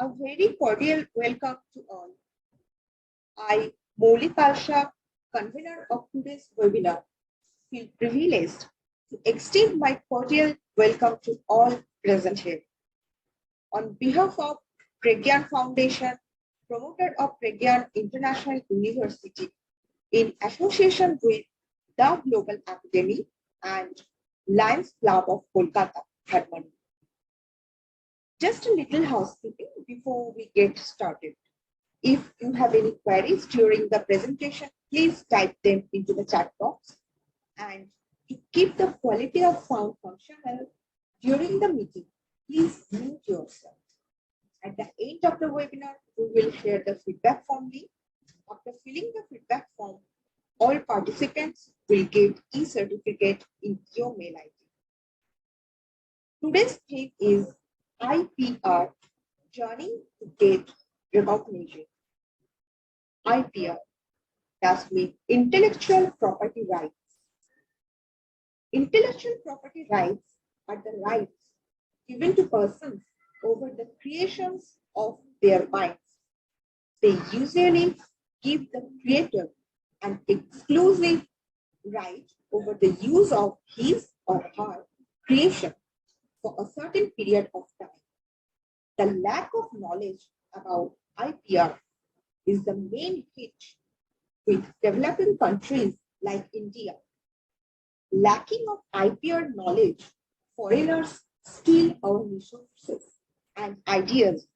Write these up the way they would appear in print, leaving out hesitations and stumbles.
A very cordial welcome to all. I, Maulik, convener of today's webinar, feel privileged to extend my cordial welcome to all present here. On behalf of Pragyan Foundation, promoter of Pragyan International University, in association with the Global Academy and Lions Club of Kolkata, Germany. Just a little housekeeping before we get started. If you have any queries during the presentation, please type them into the chat box. And to keep the quality of sound functional during the meeting, please mute yourself. At the end of the webinar, we will share the feedback form link. After filling the feedback form, all participants will get e-certificate in your mail ID. Today's theme is IPR, Journey to Get Recognition. IPR, that means Intellectual Property Rights. Intellectual property rights are the rights given to persons over the creations of their minds. They usually give the creator an exclusive right over the use of his or her creation for a certain period of time. The lack of knowledge about IPR is the main hitch with developing countries like India. Lacking of IPR knowledge, foreigners steal our resources and ideas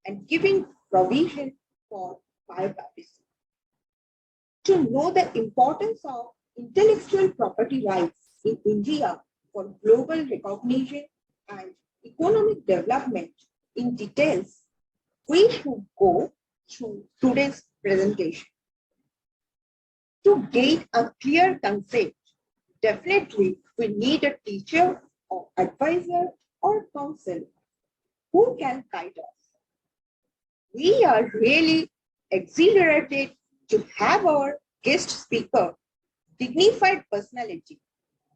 and giving provision for biopiracy. To know the importance of intellectual property rights in India for global recognition and economic development in details, we should go through today's presentation. To gain a clear concept, definitely we need a teacher or advisor or counsel who can guide us. We are really exhilarated to have our guest speaker, dignified personality,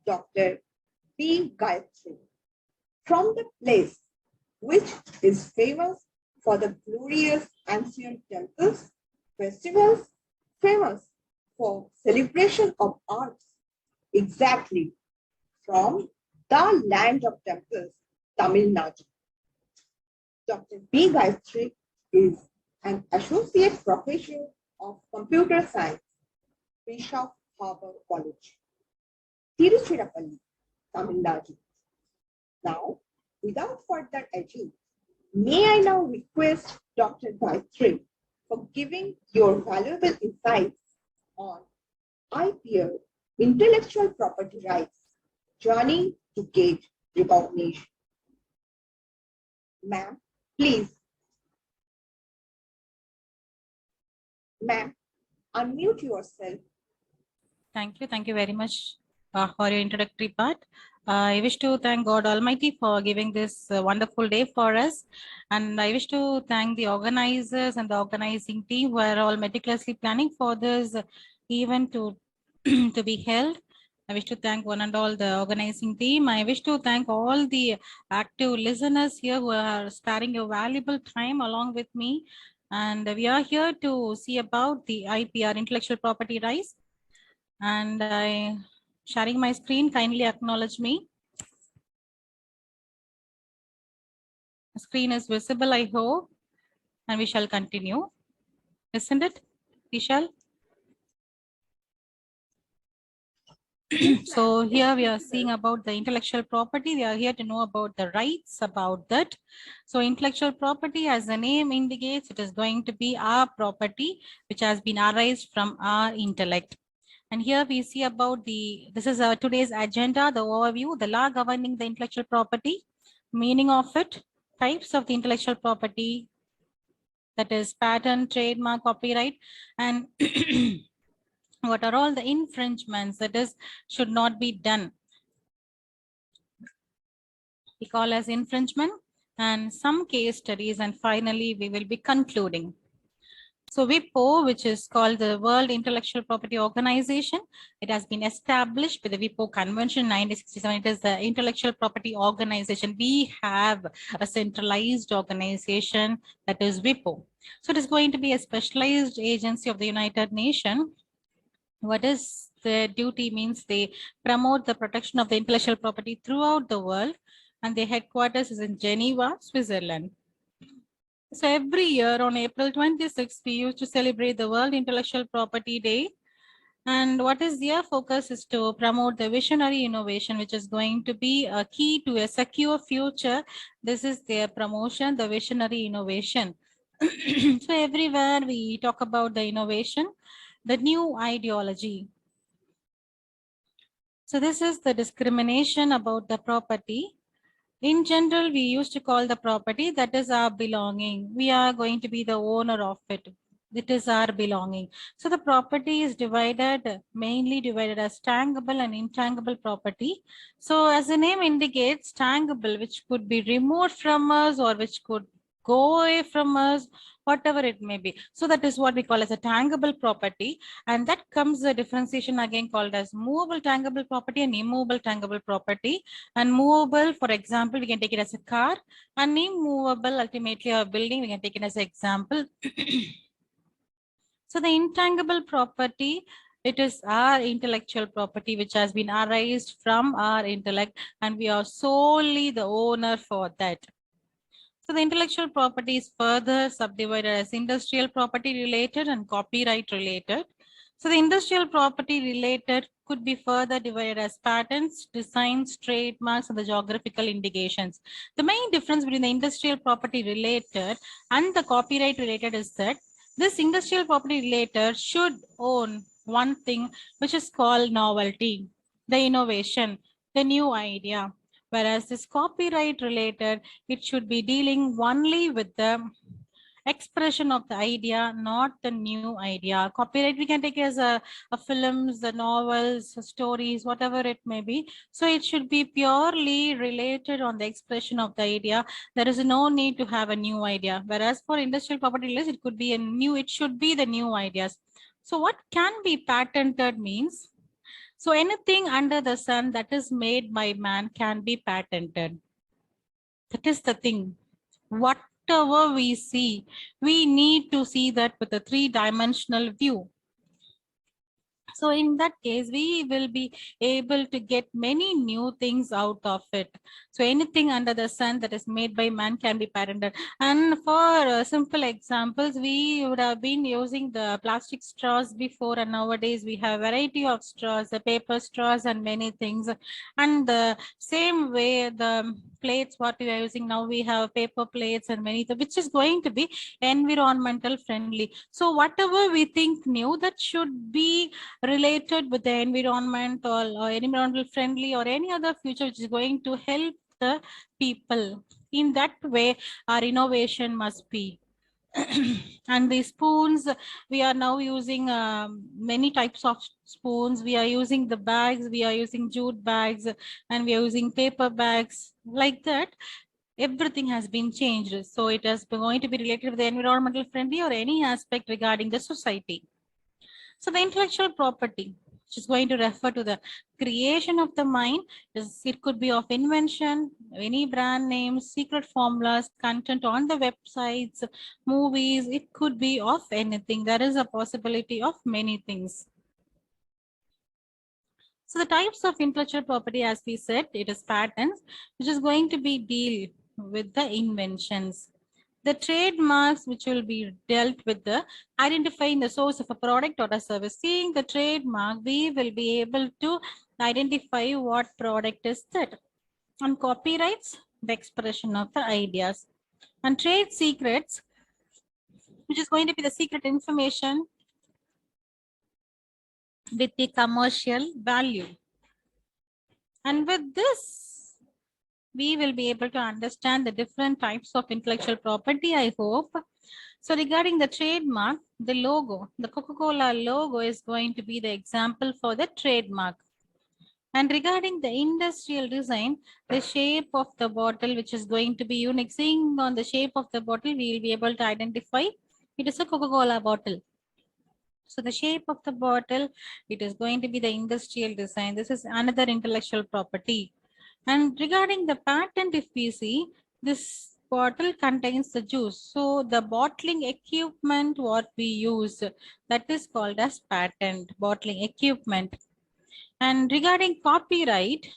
Dr. P. Gayathri, from the place which is famous for the glorious ancient temples, festivals, famous for celebration of arts, exactly from the land of temples, Tamil Nadu. Dr. B. Gayathri is an associate professor of computer science, Bishop Harbour College, Tiruchirappalli, Tamil Nadu. Now, without further ado, may I now request Dr. Gayathri for giving your valuable insights on IPR, Intellectual Property Rights, Journey to Get Recognition. Ma'am, please. Ma'am, unmute yourself. Thank you. Thank you very much for your introductory part. I wish to thank God Almighty for giving this wonderful day for us. And I wish to thank the organizers and the organizing team who are all meticulously planning for this event to be held. I wish to thank one and all the organizing team. I wish to thank all the active listeners here who are sparing your valuable time along with me. And we are here to see about the IPR, Intellectual Property Rights. And I sharing my screen, kindly acknowledge me. The screen is visible, I hope, and we shall continue. Isn't it? We shall. So here we are seeing about the intellectual property. We are here to know about the rights about that. So intellectual property, as the name indicates, it is going to be our property which has been arised from our intellect. And here we see about this is today's agenda, the overview, the law governing the intellectual property, meaning of it, types of the intellectual property, that is patent, trademark, copyright, and what are all the infringements that is should not be done. We call as infringement and some case studies, and finally we will be concluding. So WIPO, which is called the World Intellectual Property Organization, it has been established with the WIPO Convention 1967. It is the Intellectual Property Organization. We have a centralized organization, that is WIPO. So it is going to be a specialized agency of the United Nations. What is their duty means they promote the protection of the intellectual property throughout the world, and their headquarters is in Geneva, Switzerland. So every year on April 26th, we used to celebrate the World Intellectual Property Day. And what is their focus is to promote the visionary innovation, which is going to be a key to a secure future. This is their promotion, the visionary innovation. So everywhere we talk about the innovation, the new ideology. So this is the discrimination about the property. In general, we used to call the property that is our belonging. We are going to be the owner of it. It is our belonging. So the property is divided, mainly divided as tangible and intangible property. So as the name indicates, tangible, which could be removed from us or which could go away from us, whatever it may be. So that is what we call as a tangible property. And that comes the differentiation again called as movable tangible property and immovable tangible property. And movable, for example, we can take it as a car, and immovable, ultimately a building, we can take it as an example. So the intangible property, it is our intellectual property which has been arised from our intellect, and we are solely the owner for that. So the intellectual property is further subdivided as industrial property related and copyright related. So the industrial property related could be further divided as patents, designs, trademarks, and the geographical indications. The main difference between the industrial property related and the copyright related is that this industrial property related should own one thing, which is called novelty, the innovation, the new idea. Whereas this copyright related, it should be dealing only with the expression of the idea, not the new idea. Copyright, we can take as a films, the novels, stories, whatever it may be. So it should be purely related on the expression of the idea. There is no need to have a new idea. Whereas for industrial property laws, it could be a new, it should be the new ideas. So what can be patented means, so anything under the sun that is made by man can be patented. That is the thing. Whatever we see, we need to see that with a three-dimensional view. So in that case, we will be able to get many new things out of it. So anything under the sun that is made by man can be patented. And for simple examples, we would have been using the plastic straws before, and nowadays we have variety of straws, the paper straws and many things. And the same way, the plates what we are using now, we have paper plates and many, which is going to be environmental friendly. So whatever we think new, that should be related with the environmental or environmental friendly or any other future which is going to help the people. In that way, our innovation must be. And the spoons, we are now using many types of spoons. We are using the bags, we are using jute bags, and we are using paper bags, like that. Everything has been changed. So it is going to be related with the environmental friendly or any aspect regarding the society. So the intellectual property, which is going to refer to the creation of the mind, it could be of invention, any brand names, secret formulas, content on the websites, movies. It could be of anything. There is a possibility of many things. So the types of intellectual property, as we said, it is patents, which is going to be deal with the inventions. The trademarks, which will be dealt with the identifying the source of a product or a service. Seeing the trademark, we will be able to identify what product is that. And copyrights, the expression of the ideas. And trade secrets, which is going to be the secret information with the commercial value. And with this, we will be able to understand the different types of intellectual property, I hope. So regarding the trademark, the logo, the Coca-Cola logo is going to be the example for the trademark. And regarding the industrial design, the shape of the bottle, which is going to be unique. Seeing on the shape of the bottle, we will be able to identify It is a Coca-Cola bottle. So the shape of the bottle, it is going to be the industrial design. This is another intellectual property. And regarding the patent, if we see, this bottle contains the juice. So the bottling equipment what we use, that is called as patent, bottling equipment. And regarding copyright,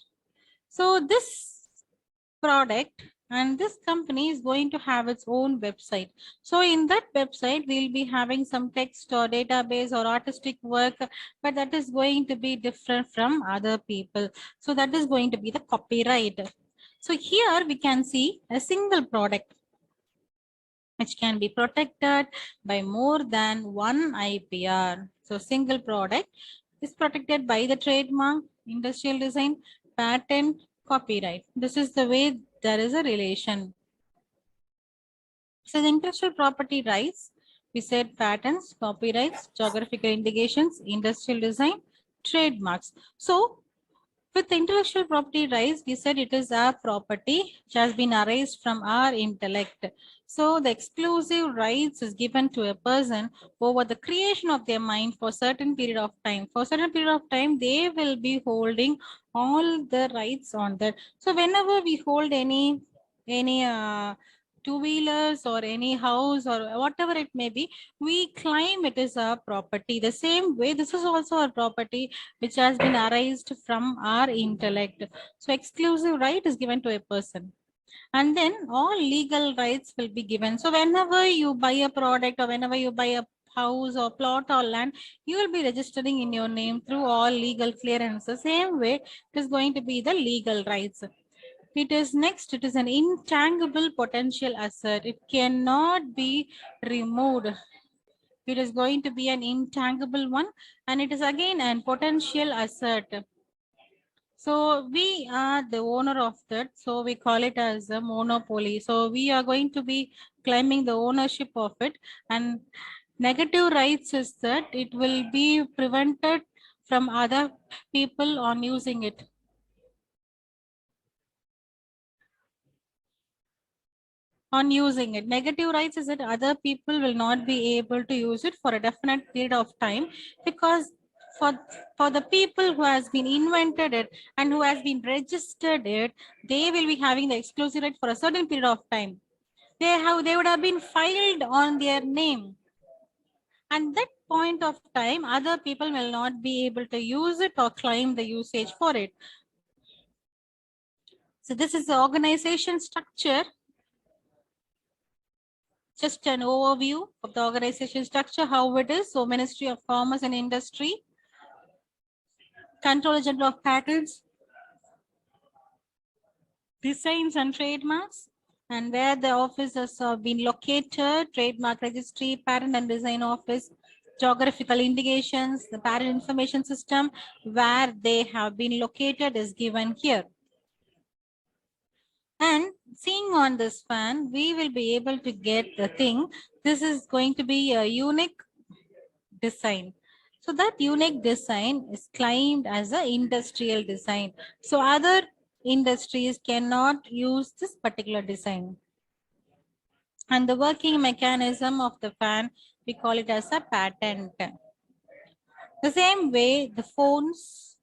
so this product and this company is going to have its own website. So in that website, we'll be having some text or database or artistic work, but that is going to be different from other people. So that is going to be the copyright. So here we can see a single product which can be protected by more than one IPR. So single product is protected by the trademark, industrial design, patent, copyright. This is the way there is a relation. So the intellectual property rights, we said patents, copyrights, geographical indications, industrial design, trademarks. So with intellectual property rights, we said it is our property which has been arised from our intellect. So the exclusive rights is given to a person over the creation of their mind for certain period of time. For certain period of time, they will be holding all the rights on that. So whenever we hold any two-wheelers or any house or whatever it may be, we claim it is our property. The same way, this is also our property which has been arised from our intellect. So exclusive right is given to a person. And then all legal rights will be given. So whenever you buy a product or whenever you buy a house or plot or land, you will be registering in your name through all legal clearances. Same way, it is going to be the legal rights. It is next, it is an intangible potential asset. It cannot be removed. It is going to be an intangible one, and it is again an potential asset. So we are the owner of that. So we call it as a monopoly. So we are going to be claiming the ownership of it. And negative rights is that it will be prevented from other people on using it. On using it. Negative rights is that other people will not be able to use it for a definite period of time, because for the people who has been invented it and who has been registered it, they will be having the exclusive right for a certain period of time. They would have been filed on their name. And that point of time, other people will not be able to use it or claim the usage for it. So this is the organization structure. Just an overview of the organization structure, how it is. So Ministry of Commerce and Industry, Controller General of Patents, Designs and Trademarks, and where the offices have been located, Trademark Registry, Patent and Design Office, Geographical Indications, the Patent Information System, where they have been located is given here. And seeing on this fan, we will be able to get the thing. This is going to be a unique design. So that unique design is claimed as an industrial design. So other industries cannot use this particular design. And the working mechanism of the fan, we call it as a patent. The same way, the phone's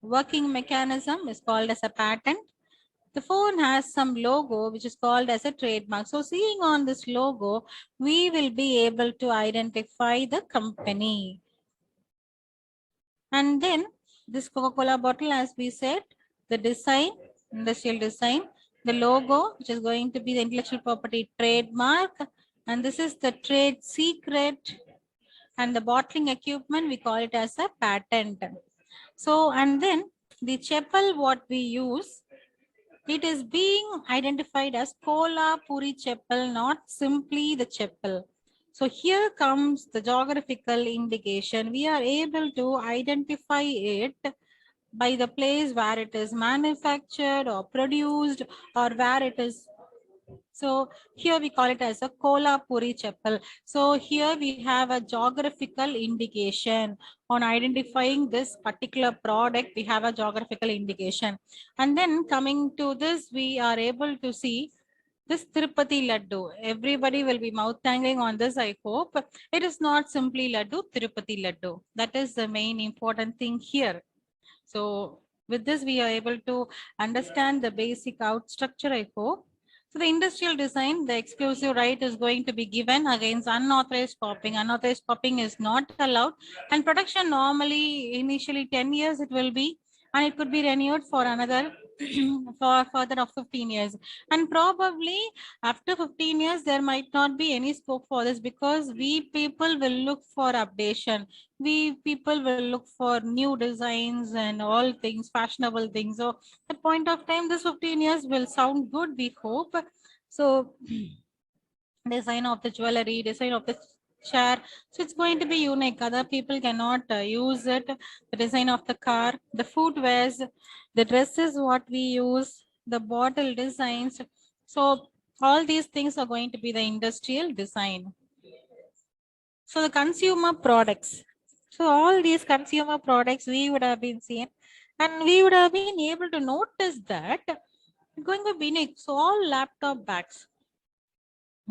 working mechanism is called as a patent. The phone has some logo which is called as a trademark. So seeing on this logo, we will be able to identify the company. And then this Coca-Cola bottle, as we said, the design, industrial design, the logo, which is going to be the intellectual property trademark, and this is the trade secret, and the bottling equipment, we call it as a patent. So, and then the chapel, what we use, it is being identified as Kola Puri Chapel, not simply the chapel. So here comes the geographical indication. We are able to identify it by the place where it is manufactured or produced or where it is. So here we call it as a Kolhapuri chapel. So here we have a geographical indication on identifying this particular product. We have a geographical indication. And then coming to this, we are able to see This Tirupati Laddu, everybody will be mouth tangling on this, I hope. It is not simply Laddu, Tirupati Laddu. That is the main important thing here. So with this, we are able to understand the basic out structure, I hope. So the industrial design, the exclusive right is going to be given against unauthorized copying. Unauthorized copying is not allowed. And production normally, initially 10 years it will be, and it could be renewed for another for further of 15 years. And probably after 15 years, there might not be any scope for this because we people will look for updation. We people will look for new designs and all things, fashionable things. So at point of time, this 15 years will sound good, we hope. So design of the jewelry, design of the chair. So it's going to be unique. Other people cannot use it. The design of the car, the footwears, the dresses, what we use, the bottle designs. So all these things are going to be the industrial design. So the consumer products. So all these consumer products we would have been seeing, and we would have been able to notice that going to be unique. So all laptop bags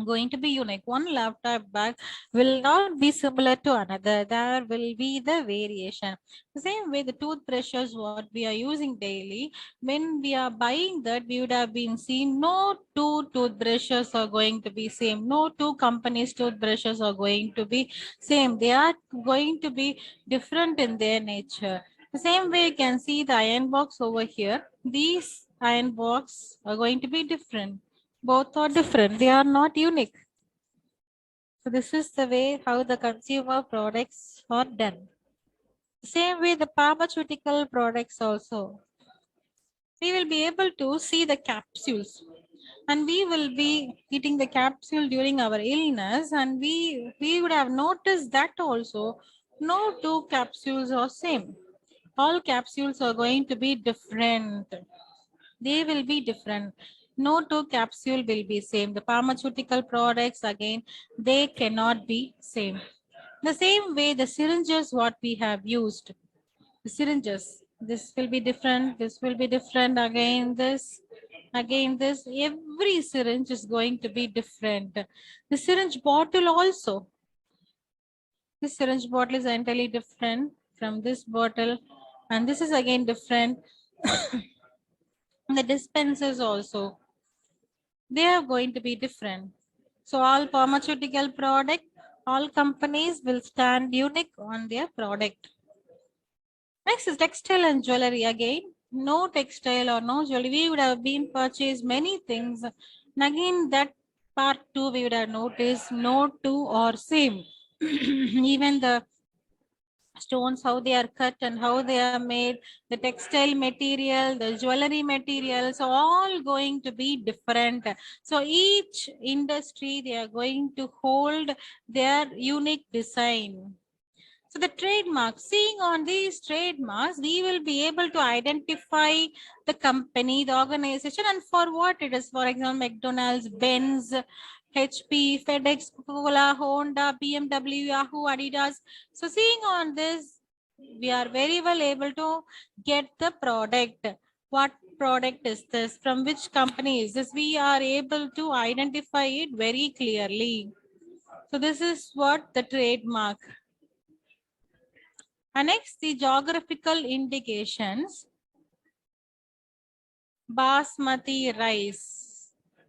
going to be unique. One laptop bag will not be similar to another. There will be the variation. The same way the toothbrushes what we are using daily, when we are buying that, we would have been seeing no two toothbrushes are going to be same. No two companies toothbrushes are going to be same. They are going to be different in their nature. The same way you can see the iron box over here. These iron box are going to be different. Both are different. They are not unique. So this is the way how the consumer products are done. Same way the pharmaceutical products also. We will be able to see the capsules, and we will be eating the capsule during our illness, and we would have noticed that also no two capsules are same. All capsules are going to be different. They will be different. No two capsule will be same. The pharmaceutical products again, they cannot be same. The same way the syringes what we have used, the syringes, this will be different, this will be different, again this, every syringe is going to be different. The syringe bottle also, this syringe bottle is entirely different from this bottle, and this is again different. The dispensers also, they are going to be different. So all pharmaceutical product, all companies will stand unique on their product. Next is textile and jewelry. Again, no textile or no jewelry. We would have been purchased many things. And again, that part two, we would have noticed no two or same. Even the stones, how they are cut and how they are made, the textile material, the jewelry materials, all going to be different. So each industry, they are going to hold their unique design. So the trademark, seeing on these trademarks, we will be able to identify the company, the organization, and for what it is. For example, McDonald's, Benz, HP, FedEx, Coca-Cola, Honda, BMW, Yahoo, Adidas. So seeing on this, we are very well able to get the product. What product is this? From which company is this? We are able to identify it very clearly. So this is what the trademark. And next, the geographical indications. Basmati rice.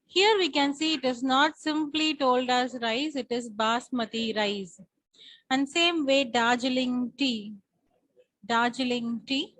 Here we can see it is not simply told as rice, it is basmati rice. And same way Darjeeling tea. Darjeeling tea.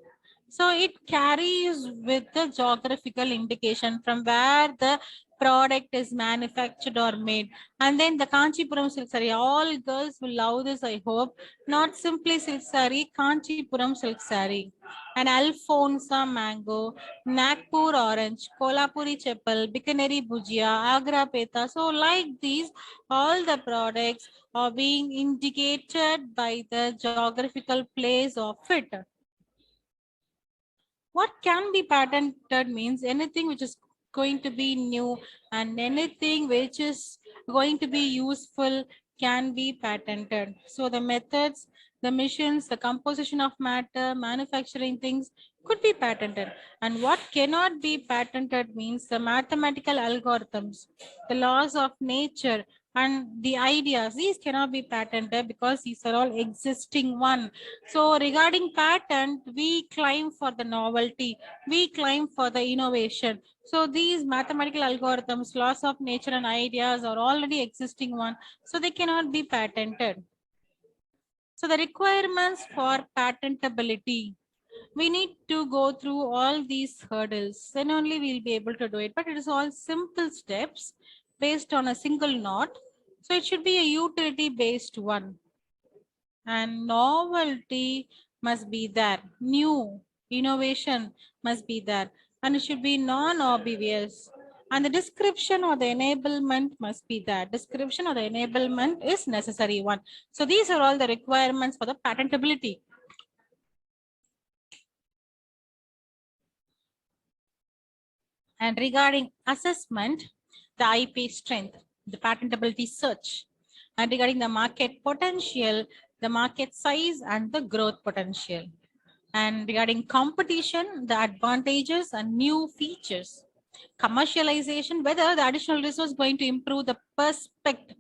So it carries with the geographical indication from where the product is manufactured or made. And then the Kanchipuram silk saree. All girls will love this, I hope. Not simply silk saree, Kanchipuram silk saree. And Alfonsa mango, Nagpur orange, Kolhapuri chapel, Bikaneri bhujia, Agra peta. So like these, all the products are being indicated by the geographical place of it. What can be patented means anything which is going to be new, and anything which is going to be useful can be patented. So the methods, the machines, the composition of matter, manufacturing things could be patented. And what cannot be patented means the mathematical algorithms, the laws of nature, and the ideas. These cannot be patented because these are all existing one. So regarding patent, we claim for the novelty, we claim for the innovation. So these mathematical algorithms, laws of nature, and ideas are already existing one. So they cannot be patented. So the requirements for patentability, we need to go through all these hurdles, then only we'll be able to do it. But it is all simple steps based on a single knot. So it should be a utility based one. And novelty must be there. New innovation must be there. And it should be non-obvious. And the description or the enablement must be there. Description or the enablement is necessary one. So these are all the requirements for the patentability. And regarding assessment, the IP strength, the patentability search, and regarding the market potential, the market size and the growth potential. And regarding competition, the advantages and new features. Commercialization, whether the additional resource is going to improve the perspective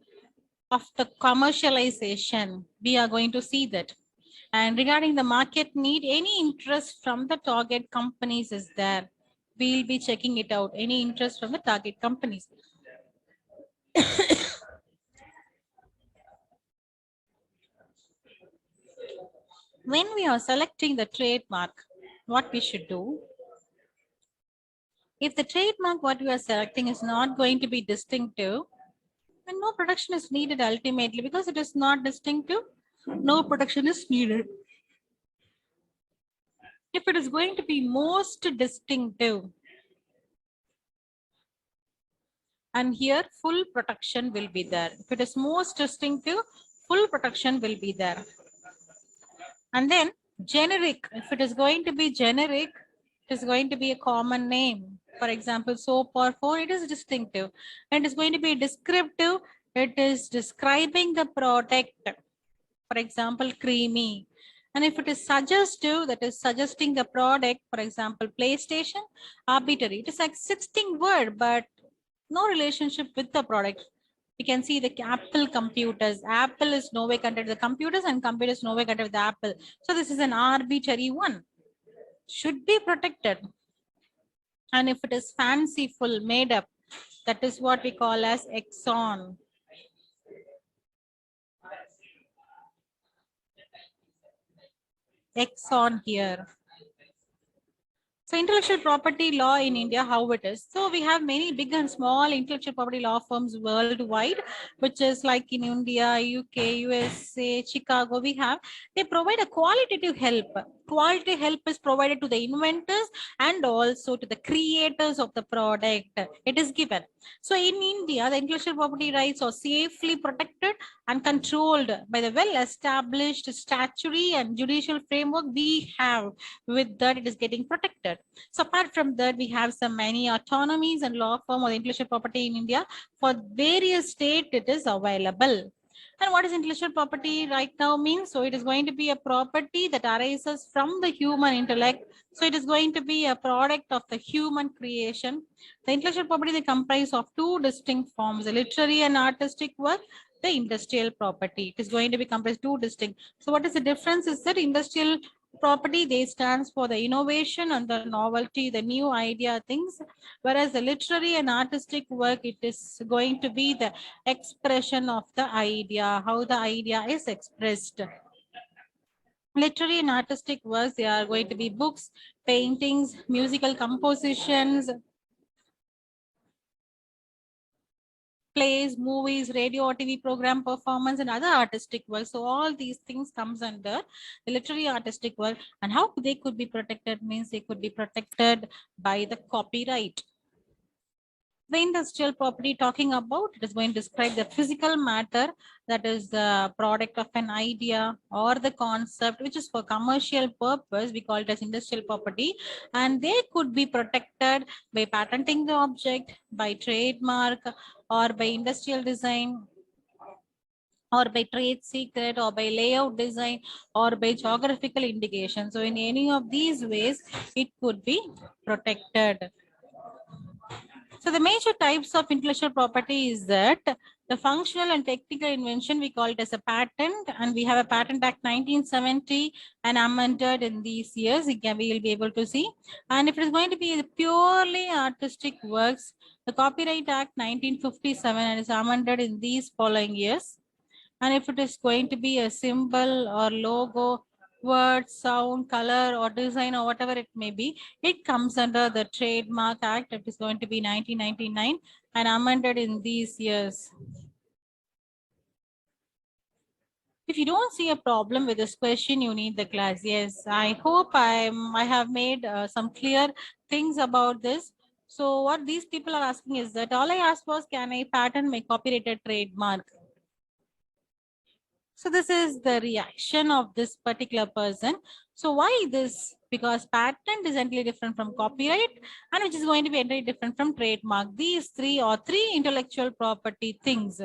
of the commercialization. We are going to see that. And regarding the market need, any interest from the target companies is there. We'll be checking it out. Any interest from the target companies. When we are selecting the trademark, what we should do? If the trademark what we are selecting is not going to be distinctive, then no protection is needed ultimately, because it is not distinctive, no protection is needed. If it is going to be most distinctive, and here full protection will be there. If it is most distinctive, full protection will be there. And then generic, if it is going to be generic, it is going to be a common name. For example, soap or phone, it is distinctive. And it is going to be descriptive, it is describing the product. For example, creamy. And if it is suggestive, that is suggesting the product, for example, PlayStation, arbitrary. It is an existing word, but no relationship with the product. We can see the Apple computers. Apple is no way connected to the computers, and computers no way connected with the Apple. So this is an arbitrary one. Should be protected. And if it is fanciful, made up, that is what we call as exon. Exon here. So intellectual property law in India, how it is. So we have many big and small intellectual property law firms worldwide, which is like in India, UK, USA, Chicago, they provide a qualitative help. Quality help is provided to the inventors and also to the creators of the product. It is given. So in India, the intellectual property rights are safely protected and controlled by the well-established statutory and judicial framework we have. With that, it is getting protected. So apart from that, we have some many autonomies and law firm or intellectual property in India. For various state, it is available. And what is intellectual property right now means? So it is going to be a property that arises from the human intellect. So it is going to be a product of the human creation. The intellectual property is comprised of two distinct forms, the literary and artistic work, the industrial property. It is going to be comprised two distinct. So what is the difference is that industrial property, they stands for the innovation and the novelty, the new idea things, whereas the literary and artistic work, it is going to be the expression of the idea, how the idea is expressed. Literary and artistic works, they are going to be books, paintings, musical compositions, plays, movies, radio or TV program performance, and other artistic work. So all these things comes under the literary artistic work. And how they could be protected means they could be protected by the copyright. The industrial property talking about, it is going to describe the physical matter, that is the product of an idea or the concept which is for commercial purpose. We call it as industrial property, and they could be protected by patenting the object, by trademark, or by industrial design. or by trade secret or by layout design or by geographical indication. So in any of these ways, it could be protected. So the major types of intellectual property is that the functional and technical invention, we call it as a patent, and we have a Patent Act 1970 and amended in these years, we will be able to see. And if it is going to be purely artistic works, the Copyright Act 1957 and is amended in these following years. And if it is going to be a symbol or logo, word, sound, color, or design, or whatever it may be, it comes under the Trademark Act. It is going to be 1999 and amended in these years. If you don't see a problem with this question, you need the class. Yes, I hope I have made some clear things about this. So what these people are asking is that all I asked was, can I patent my copyrighted trademark? So this is the reaction of this particular person. So why this? Because patent is entirely different from copyright, and which is going to be entirely different from trademark. These three are three intellectual property things,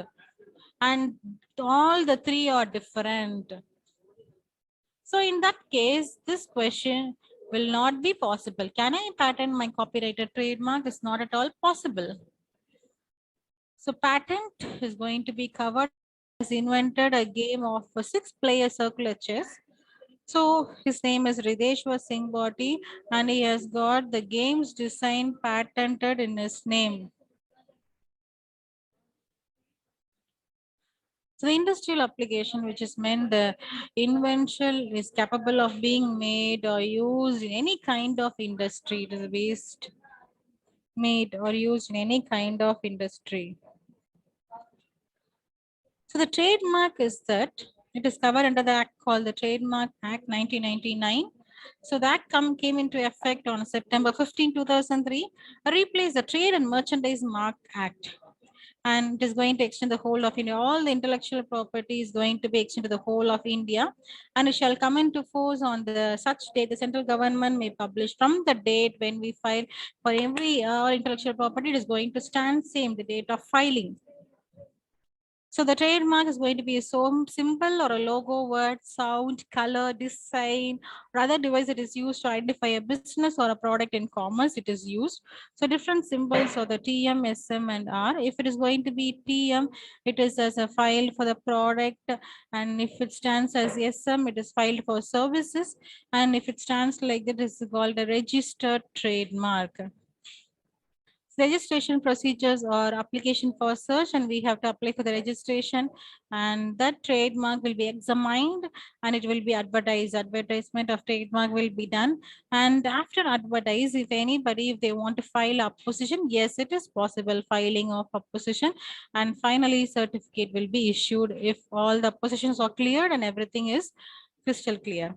and all the three are different. So in that case, this question will not be possible. Can I patent my copyrighted trademark? It's not at all possible. So patent is going to be covered. Has invented a game of 6-player circular chess. So his name is Rideshwar Singh Bhatti, and he has got the game's design patented in his name. So the industrial application, which is meant the invention is capable of being made or used in any kind of industry. It is based, made or used in any kind of industry. So the trademark is that it is covered under the act called the Trademark Act 1999. So that came into effect on September 15, 2003, replaced the Trade and Merchandise Mark Act. And it is going to extend the whole of India. All the intellectual property is going to be extended to the whole of India, and it shall come into force on the such date the central government may publish from the date when we file for every intellectual property. It is going to stand same the date of filing. So the trademark is going to be a symbol or a logo, word, sound, color, design, or other device that is used to identify a business or a product in commerce. It is used. So different symbols are the TM, SM, and R. If it is going to be TM, it is as a file for the product, and if it stands as SM, it is filed for services, and if it stands like that, it is called a registered trademark. Registration procedures or application for search, and we have to apply for the registration, and that trademark will be examined and it will be advertised. Advertisement of trademark will be done, and after advertise, if anybody, if they want to file opposition, yes, it is possible filing of opposition, and finally certificate will be issued if all the oppositions are cleared and everything is crystal clear.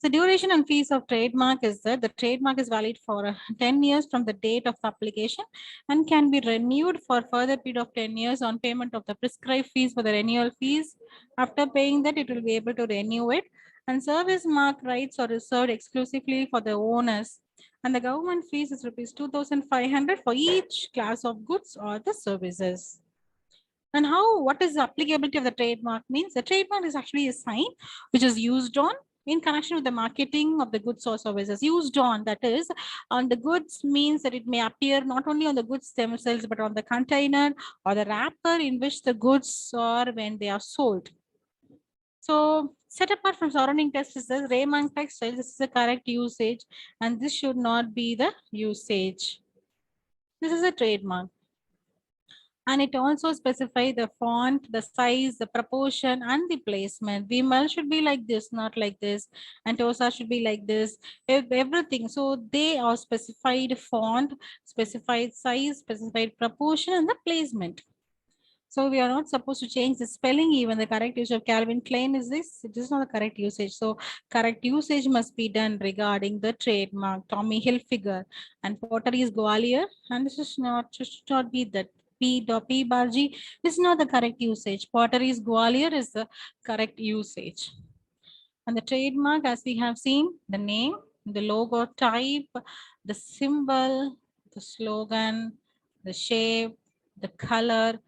The duration and fees of trademark is that the trademark is valid for 10 years from the date of the application and can be renewed for further period of 10 years on payment of the prescribed fees for the renewal fees. After paying that, it will be able to renew it. And service mark rights are reserved exclusively for the owners. And the government fees is rupees 2,500 for each class of goods or the services. And what is the applicability of the trademark means? The trademark is actually a sign which is used on in connection with the marketing of the goods or services. Used on, that is, on the goods means that it may appear not only on the goods themselves, but on the container or the wrapper in which the goods are when they are sold. So set apart from surrounding text is the Raymond textile. This is the correct usage, and this should not be the usage. This is a trademark. And it also specify the font, the size, the proportion, and the placement. Vimal should be like this, not like this. And Tosa should be like this. Everything. So they are specified font, specified size, specified proportion, and the placement. So we are not supposed to change the spelling. Even the correct use of Calvin Klein is this. It is not the correct usage. So correct usage must be done regarding the trademark. Tommy Hilfiger and pottery is Gwalior. And this is not, should not be that. P. Barji is not the correct usage. Pottery is Gwalior is the correct usage. And the trademark, as we have seen, the name, the logo type, the symbol, the slogan, the shape, the color,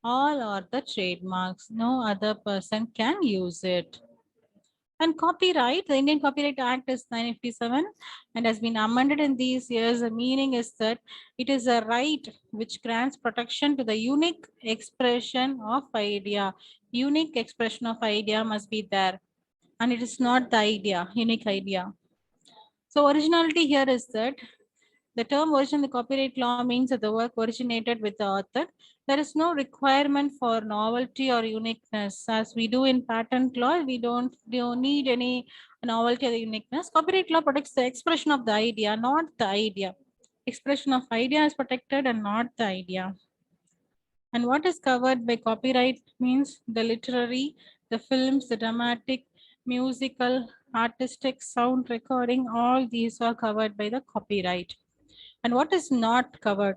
All are the trademarks. No other person can use it. And copyright, the Indian Copyright Act is 1957 and has been amended in these years. The meaning is that it is a right which grants protection to the unique expression of idea. Unique expression of idea must be there. And it is not the idea, unique idea. So originality here is that the term origin in the copyright law means that the work originated with the author. There is no requirement for novelty or uniqueness. As we do in patent law, we don't need any novelty or uniqueness. Copyright law protects the expression of the idea, not the idea. Expression of idea is protected and not the idea. And what is covered by copyright means the literary, the films, the dramatic, musical, artistic, sound recording, all these are covered by the copyright. And what is not covered?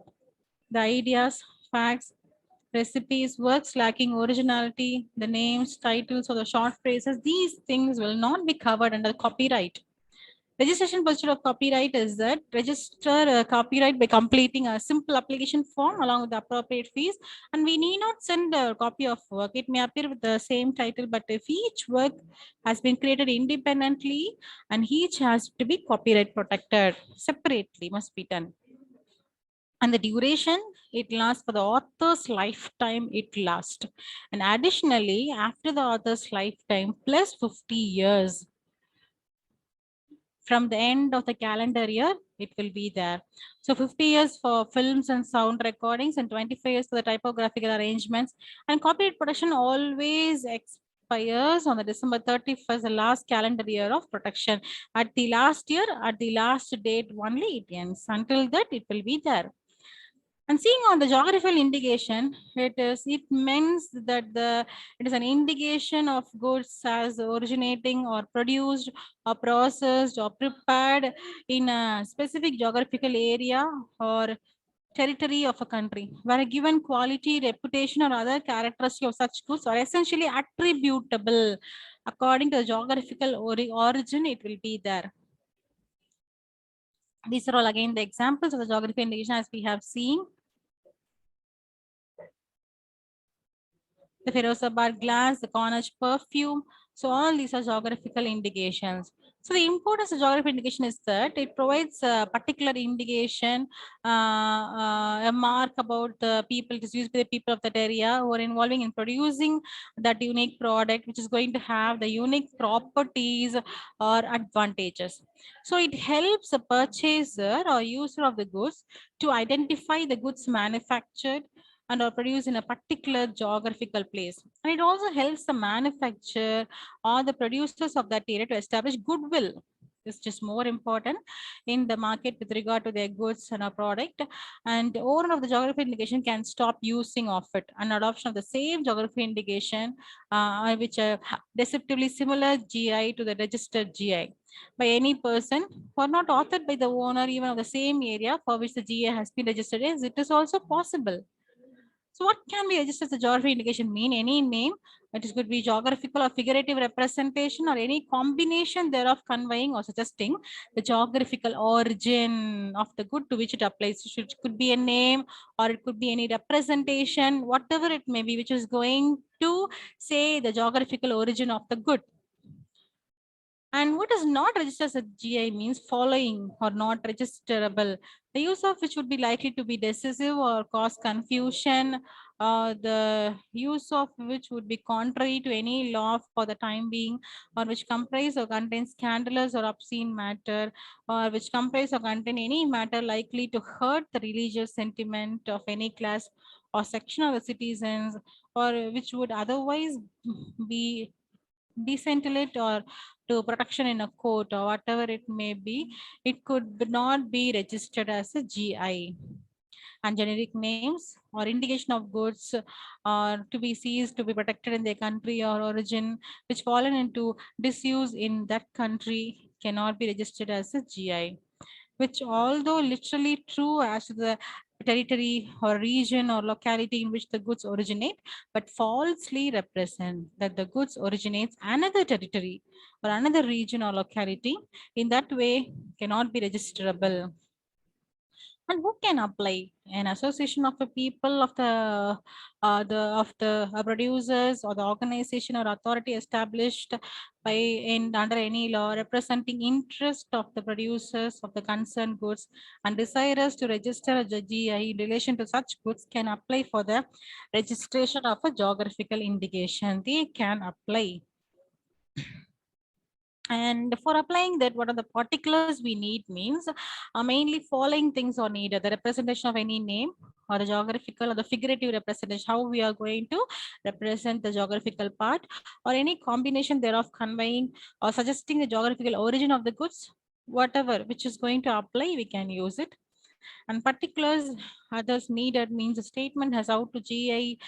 The ideas, facts, recipes, works lacking originality, the names, titles, or the short phrases, these things will not be covered under copyright. Registration procedure of copyright is that register copyright by completing a simple application form along with the appropriate fees, and we need not send a copy of work. It may appear with the same title, but if each work has been created independently and each has to be copyright protected separately, must be done. And the duration, it lasts for the author's lifetime, it lasts. And additionally, after the author's lifetime plus 50 years from the end of the calendar year, it will be there. So 50 years for films and sound recordings and 25 years for the typographical arrangements. And copyright protection always expires on the December 31st, the last calendar year of protection. At the last year, at the last date only it ends. Until that, it will be there. And seeing on the geographical indication, it means that it is an indication of goods as originating or produced or processed or prepared in a specific geographical area or territory of a country, where a given quality, reputation, or other characteristic of such goods are essentially attributable according to the geographical origin. It will be there. These are all again the examples of the geographical indication as we have seen. The Firozabad glass, the Cornish perfume. So all these are geographical indications. So the importance of geographical indication is that it provides a particular indication, a mark about the people. It is used by the people of that area who are involving in producing that unique product, which is going to have the unique properties or advantages. So it helps the purchaser or user of the goods to identify the goods manufactured and are produced in a particular geographical place. And it also helps the manufacturer or the producers of that area to establish goodwill. It's just more important in the market with regard to their goods and a product. And the owner of the geography indication can stop using of it. An adoption of the same geography indication, which are deceptively similar GI to the registered GI by any person who are not authored by the owner even of the same area for which the GI has been registered, is it is also possible. So what can be registered as a geography indication mean? Any name, it is could be geographical or figurative representation or any combination thereof conveying or suggesting the geographical origin of the good to which it applies. It could be a name or it could be any representation, whatever it may be, which is going to say the geographical origin of the good. And what is not registered as a GI means following or not registerable, the use of which would be likely to be decisive or cause confusion, the use of which would be contrary to any law for the time being, or which comprise or contains scandalous or obscene matter, or which comprise or contain any matter likely to hurt the religious sentiment of any class or section of the citizens, or which would otherwise be decentralized or to protection in a court or whatever it may be, it could not be registered as a GI. And generic names or indication of goods to be seized to be protected in their country or origin which fallen into disuse in that country cannot be registered as a GI, which although literally true as to the territory or region or locality in which the goods originate, but falsely represent that the goods originates another territory or another region or locality. In that way, cannot be registerable. And who can apply? An association of the people of the producers, or the organization or authority established by in under any law representing interest of the producers of the concerned goods and desirous to register a GI in relation to such goods can apply for the registration of a geographical indication. They can apply. And for applying that, what are the particulars we need means mainly following things are needed: the representation of any name, or the geographical or the figurative representation, how we are going to represent the geographical part, or any combination thereof conveying or suggesting the geographical origin of the goods. Whatever which is going to apply, we can use it. And particulars others needed means a statement has how to GI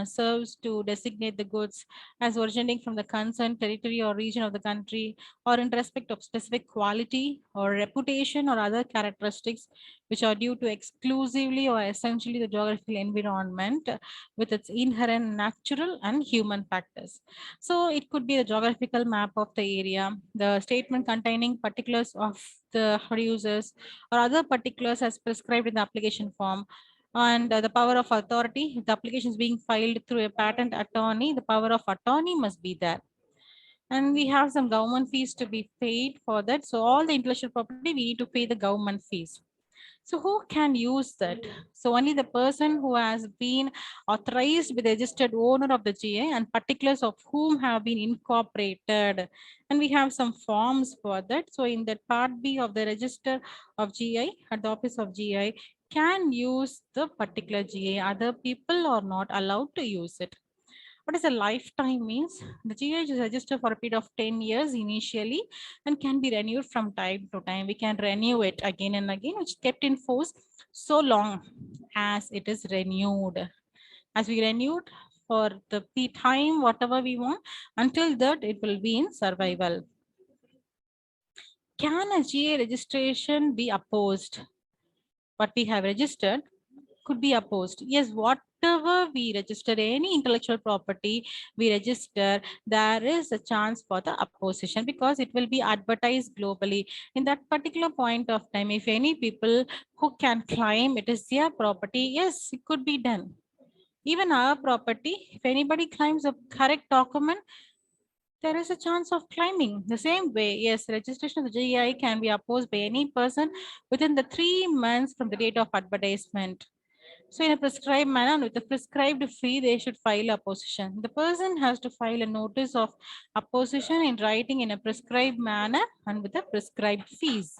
serves to designate the goods as originating from the concerned territory or region of the country, or in respect of specific quality or reputation or other characteristics which are due to exclusively or essentially the geographical environment with its inherent natural and human factors. So it could be the geographical map of the area, the statement containing particulars of the users, or other particulars as prescribed in the application form. And the power of authority, if the application is being filed through a patent attorney, the power of attorney must be there. And we have some government fees to be paid for that. So all the intellectual property, we need to pay the government fees. So who can use that? So only the person who has been authorized with the registered owner of the GI and particulars of whom have been incorporated. And we have some forms for that. So in that part B of the register of GI at the office of GI can use the particular GI. Other people are not allowed to use it. What is a lifetime means? The GI is registered for a period of 10 years initially and can be renewed from time to time. We can renew it again and again, which kept in force so long as it is renewed. As we renewed for the time, whatever we want, until that it will be in survival. Can a GI registration be opposed? What we have registered could be opposed. Yes, whatever we register, any intellectual property we register, there is a chance for the opposition because it will be advertised globally. In that particular point of time, if any people who can claim it is their property, yes, it could be done. Even our property, if anybody claims a correct document, there is a chance of claiming. The same way, yes, registration of the GI can be opposed by any person within the 3 months from the date of advertisement. So in a prescribed manner and with a prescribed fee, they should file opposition. The person has to file a notice of opposition in writing in a prescribed manner and with a prescribed fees.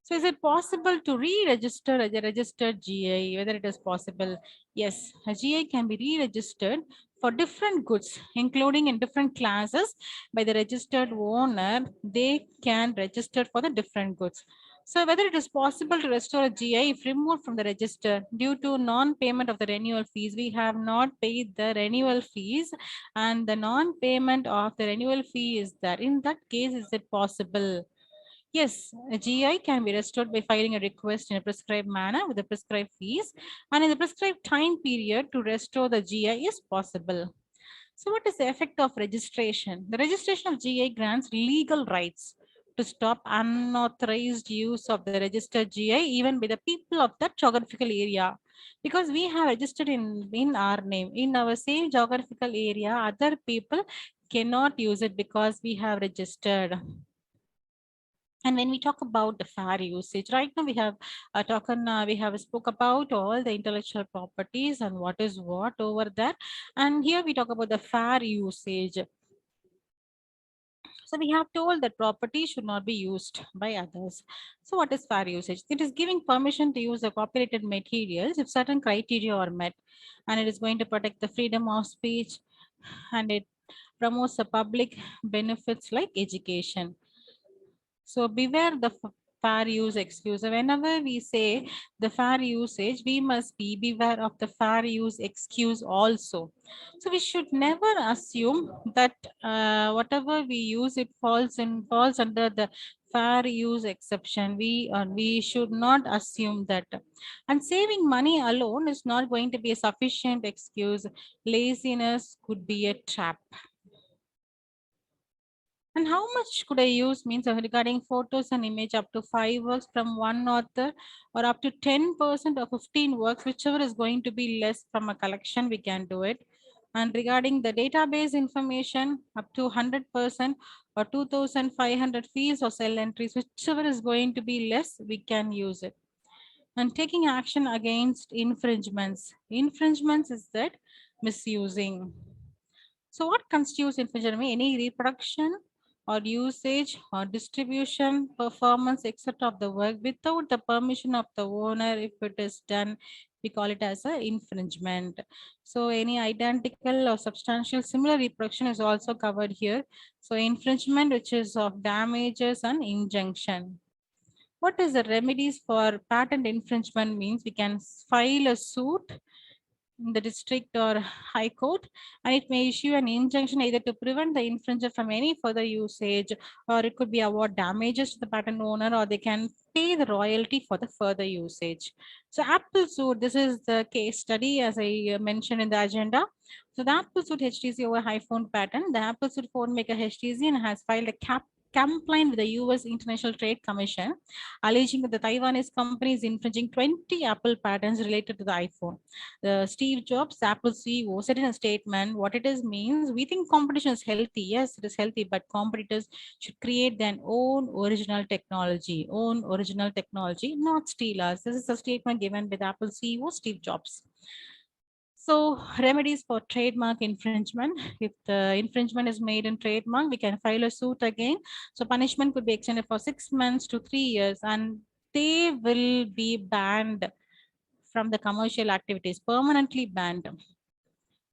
So is it possible to re-register as a registered GI? Whether it is possible? Yes, a GI can be re-registered for different goods, including in different classes by the registered owner. They can register for the different goods. So whether it is possible to restore a GI if removed from the register due to non-payment of the renewal fees, we have not paid the renewal fees and the non-payment of the renewal fee is there. In that case, is it possible? Yes, a GI can be restored by filing a request in a prescribed manner with the prescribed fees, and in the prescribed time period to restore the GI is possible. So what is the effect of registration? The registration of GI grants legal rights to stop unauthorized use of the registered GI even by the people of that geographical area. Because we have registered in our name, in our same geographical area, other people cannot use it because we have registered. And when we talk about the fair usage, right now we have spoke about all the intellectual properties and what is what over there. And here we talk about the fair usage. So we have told that property should not be used by others. So what is fair usage? It is giving permission to use the copyrighted materials if certain criteria are met, and it is going to protect the freedom of speech, and it promotes the public benefits like education. So beware the fair use excuse. So whenever we say the fair usage, we must be beware of the fair use excuse also. So we should never assume that whatever we use, it falls under the fair use exception. We should not assume that. And saving money alone is not going to be a sufficient excuse. Laziness could be a trap. And how much could I use means regarding photos and image up to 5 works from one author, or up to 10% or 15 works, whichever is going to be less from a collection, we can do it. And regarding the database information, up to 100% or 2,500 fees or cell entries, whichever is going to be less, we can use it. And taking action against infringements. Infringements is that misusing. So what constitutes infringement? Any reproduction or usage or distribution, performance, etc. of the work without the permission of the owner. If it is done, we call it as a infringement. So any identical or substantial similar reproduction is also covered here. So infringement, which is of damages and injunction. What is the remedies for patent infringement means? We can file a suit in the district or high court, and it may issue an injunction either to prevent the infringer from any further usage, or it could be award damages to the patent owner, or they can pay the royalty for the further usage. So Apple suit, this is the case study as I mentioned in the agenda. So the Apple suit HTC over iPhone patent. The Apple suit phone maker HTC and has filed a complaint with the US International Trade Commission, alleging that the Taiwanese company is infringing 20 Apple patents related to the iPhone. Steve Jobs, Apple CEO, said in a statement, what it is means, we think competition is healthy. Yes, it is healthy, but competitors should create their own original technology, not steal us. This is a statement given by the Apple CEO, Steve Jobs. So remedies for trademark infringement. If the infringement is made in trademark, we can file a suit again. So punishment could be extended for 6 months to 3 years, and they will be banned from the commercial activities, permanently banned.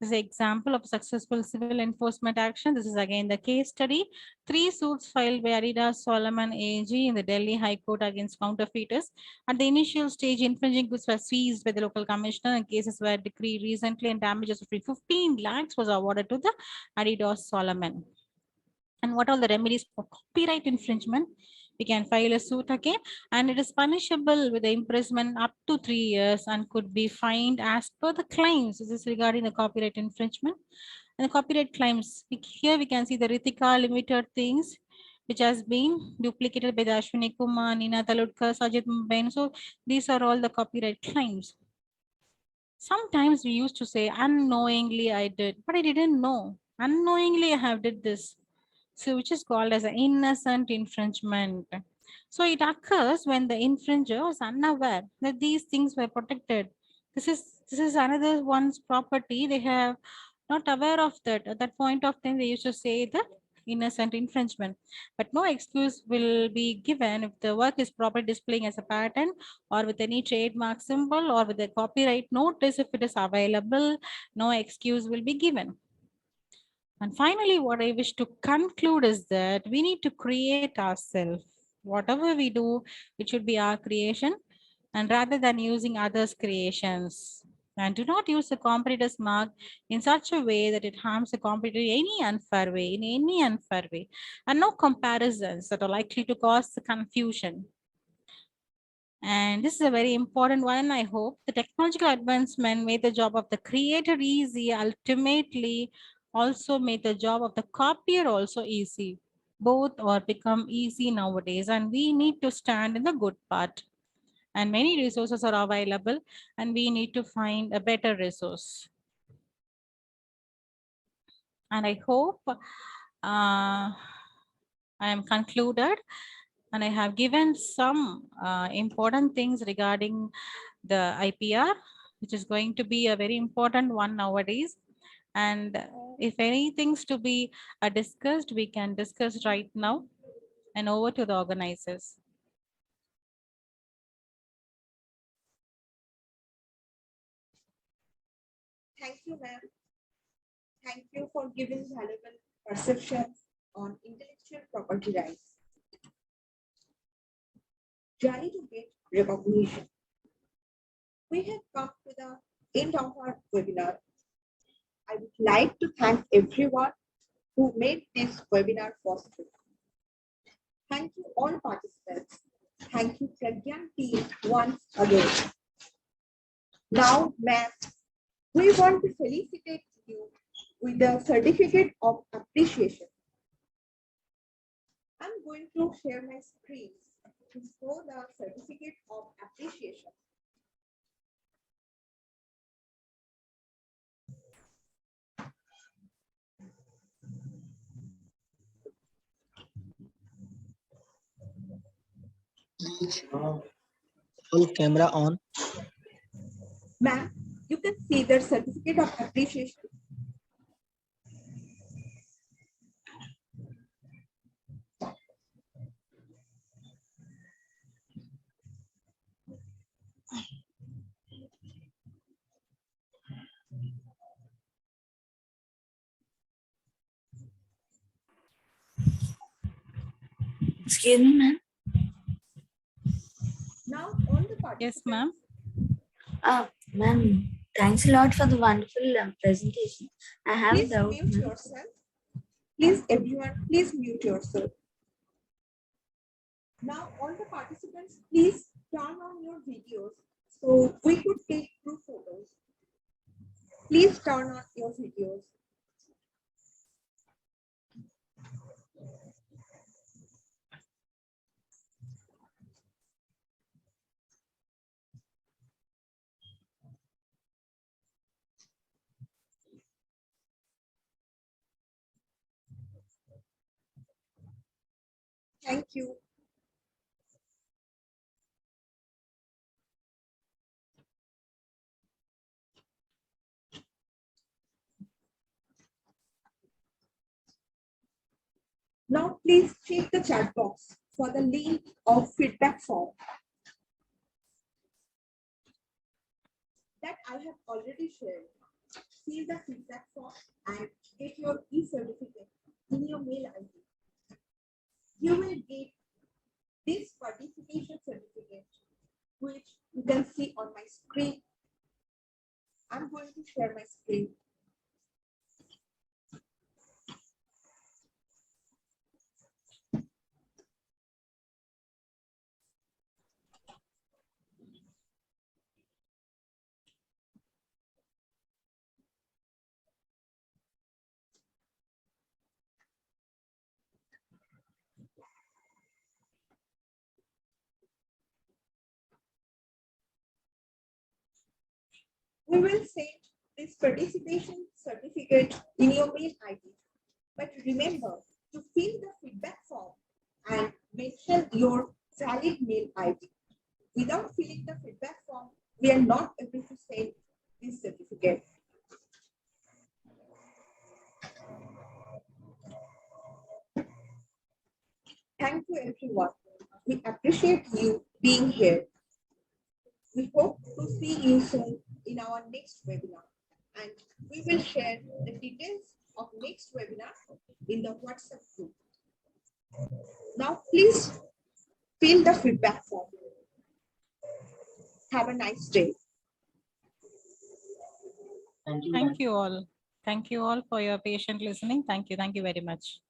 This is an example of successful civil enforcement action. This is again the case study. 3 suits filed by Adidas Solomon AG in the Delhi High Court against counterfeiters. At the initial stage, infringing goods were seized by the local commissioner, and cases were decreed recently, and damages of 15 lakhs was awarded to the Adidas Solomon. And what are the remedies for copyright infringement? We can file a suit again, and it is punishable with the imprisonment up to 3 years and could be fined as per the claims. This is regarding the copyright infringement. And the copyright claims, here we can see the Ritika Limited things, which has been duplicated by the Ashwini Kumar, Nina Taludkar, Sajid Mbain. So these are all the copyright claims. Sometimes we used to say unknowingly I did, but I didn't know. Unknowingly I have did this. So which is called as an innocent infringement. So it occurs when the infringer is unaware that these things were protected. This is another one's property. They have not aware of that. At that point of time, they used to say the innocent infringement. But no excuse will be given if the work is properly displaying as a patent, or with any trademark symbol, or with a copyright notice if it is available. No excuse will be given. And finally, what I wish to conclude is that we need to create ourselves. Whatever we do, it should be our creation, and rather than using others' creations. And do not use the competitor's mark in such a way that it harms the competitor in any unfair way. And no comparisons that are likely to cause the confusion. And this is a very important one. I hope the technological advancement made the job of the creator easy, ultimately also made the job of the copier also easy. Both are become easy nowadays, and we need to stand in the good part. And many resources are available, and we need to find a better resource. And I hope I am concluded, and I have given some important things regarding the IPR, which is going to be a very important one nowadays. And if anything's to be discussed, we can discuss right now. And over to the organizers. Thank you, ma'am. Thank you for giving valuable perceptions on intellectual property rights. Journey to get recognition. We have come to the end of our webinar. I would like to thank everyone who made this webinar possible. Thank you all participants. Thank you Pragyan team once again. Now, ma'am, we want to felicitate you with the certificate of appreciation. to share my screen to show the certificate of appreciation. Full camera on. Ma'am, you can see the certificate of appreciation. Excuse me, ma'am. Now all the Yes, participants. ma'am. Ma'am, thanks a lot for the wonderful presentation. I have a Please doubt, mute ma'am. yourself. Please, everyone, please mute yourself. Now, all the participants, please turn on your videos so we could take group photos. Please turn on your videos. Thank you. Now, please check the chat box for the link of feedback form that I have already shared. See the feedback form and get your e-certificate in your mail ID. You will get this participation certificate, which you can see on my screen. I'm going to share my screen. We will send this participation certificate in your mail ID. But remember to fill the feedback form and mention your valid mail ID. Without filling the feedback form, we are not able to send this certificate. Thank you, everyone. We appreciate you being here. We hope to see you soon in our next webinar, and we will share the details of next webinar in the WhatsApp group. Now, please fill the feedback form. Have a nice day. Thank you. Thank you all. Thank you all for your patient listening. Thank you. Thank you very much.